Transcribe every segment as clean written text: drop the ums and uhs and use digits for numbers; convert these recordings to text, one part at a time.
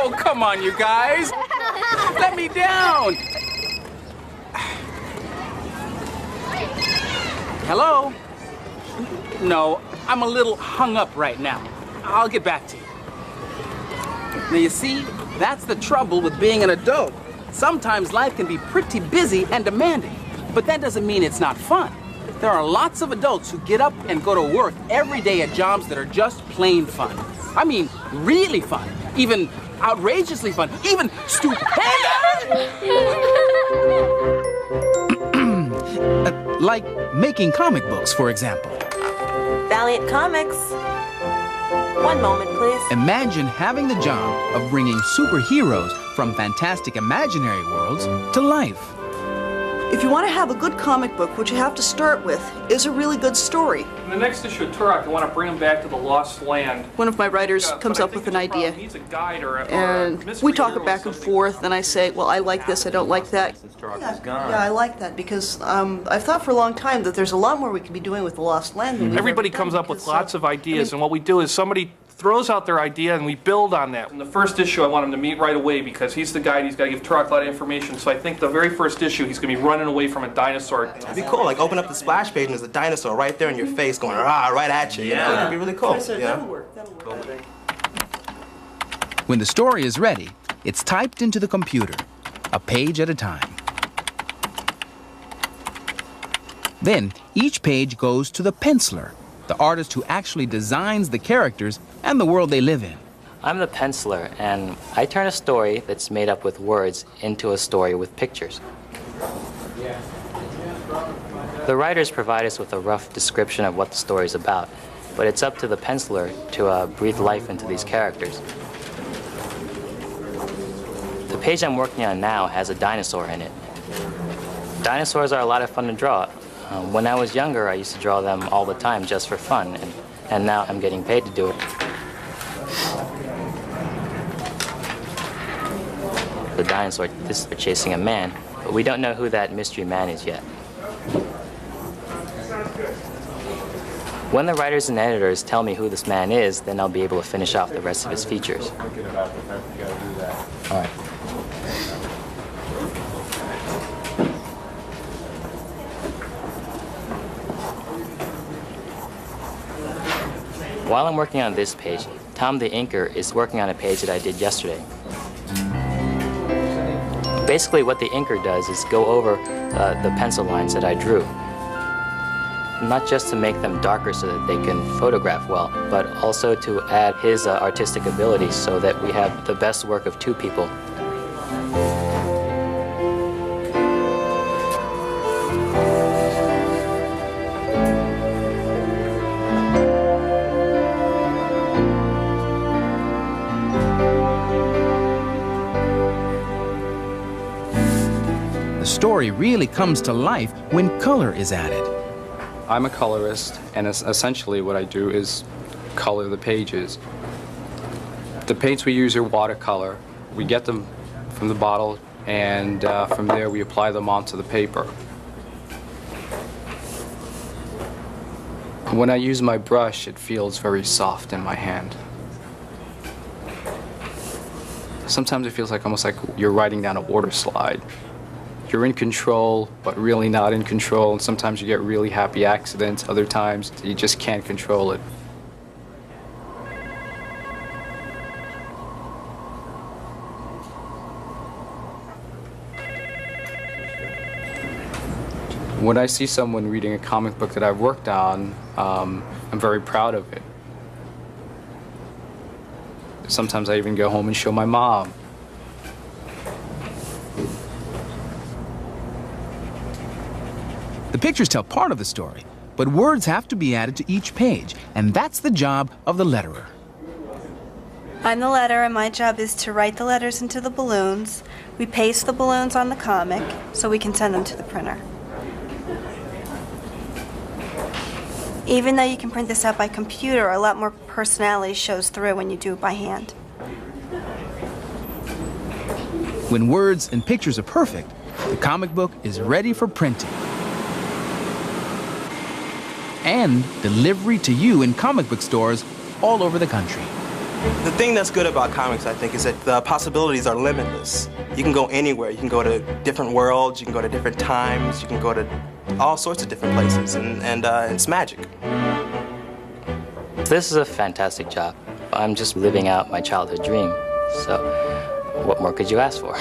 Oh, come on, you guys. Let me down. Hello? No, I'm a little hung up right now. I'll get back to you. Now, you see, that's the trouble with being an adult. Sometimes life can be pretty busy and demanding, but that doesn't mean it's not fun. There are lots of adults who get up and go to work every day at jobs that are just plain fun. I mean, really fun. Even outrageously fun. Even stupendous! Like making comic books, for example. Valiant Comics. One moment, please. Imagine having the job of bringing superheroes from fantastic imaginary worlds to life. If you want to have a good comic book, what you have to start with is a really good story. In the next issue of Turok, I want to bring him back to the Lost Land. One of my writers comes up with an idea, and we talk it back and forth, and I say, well, I like this, I don't like that. Yeah, I like that, because I've thought for a long time that there's a lot more we could be doing with the Lost Land than we've Everybody ever comes done, up with because, lots of ideas, and what we do is somebody throws out their idea and we build on that. In the first issue, I want him to meet right away because he's the guy and he's got to give Turok a lot of information. So I think the very first issue, he's going to be running away from a dinosaur. It'd be cool, like open up the splash page and there's a dinosaur right there in your face going, rah, right at you. Yeah. It'd be really cool. That'll work, that'll work. When the story is ready, it's typed into the computer, a page at a time. Then each page goes to the penciler, the artist who actually designs the characters and the world they live in. I'm the penciler, and I turn a story that's made up with words into a story with pictures. The writers provide us with a rough description of what the story is about, but it's up to the penciler to breathe life into these characters. The page I'm working on now has a dinosaur in it. Dinosaurs are a lot of fun to draw. When I was younger, I used to draw them all the time just for fun, and now I'm getting paid to do it. The dinosaur is chasing a man, but we don't know who that mystery man is yet. When the writers and editors tell me who this man is, then I'll be able to finish off the rest of his features. All right. While I'm working on this page, Tom the inker is working on a page that I did yesterday. Basically what the inker does is go over the pencil lines that I drew. Not just to make them darker so that they can photograph well, but also to add his artistic abilities so that we have the best work of two people. The story really comes to life when color is added. I'm a colorist, and essentially what I do is color the pages. The paints we use are watercolor. We get them from the bottle, and from there we apply them onto the paper. When I use my brush, it feels very soft in my hand. Sometimes it feels like almost like you're riding down a water slide. You're in control, but really not in control, and sometimes you get really happy accidents, other times you just can't control it. When I see someone reading a comic book that I've worked on, I'm very proud of it. Sometimes I even go home and show my mom. The pictures tell part of the story, but words have to be added to each page, and that's the job of the letterer. I'm the letterer, and my job is to write the letters into the balloons. We paste the balloons on the comic so we can send them to the printer. Even though you can print this out by computer, a lot more personality shows through when you do it by hand. When words and pictures are perfect, the comic book is ready for printing and delivery to you in comic book stores all over the country. The thing that's good about comics, I think, is that the possibilities are limitless. You can go anywhere. You can go to different worlds, you can go to different times, you can go to all sorts of different places, and it's magic. This is a fantastic job. I'm just living out my childhood dream, so what more could you ask for?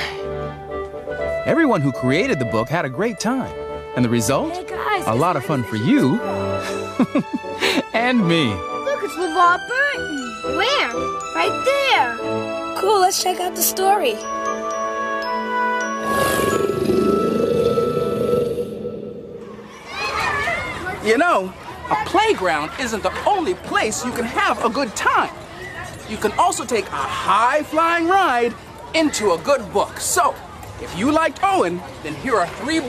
Everyone who created the book had a great time. And the result? Hey guys, a lot of fun for you and me. Look, it's LeVar Burton. Where? Right there. Cool, let's check out the story. You know, a playground isn't the only place you can have a good time. You can also take a high-flying ride into a good book. So, if you liked Owen, then here are 3 books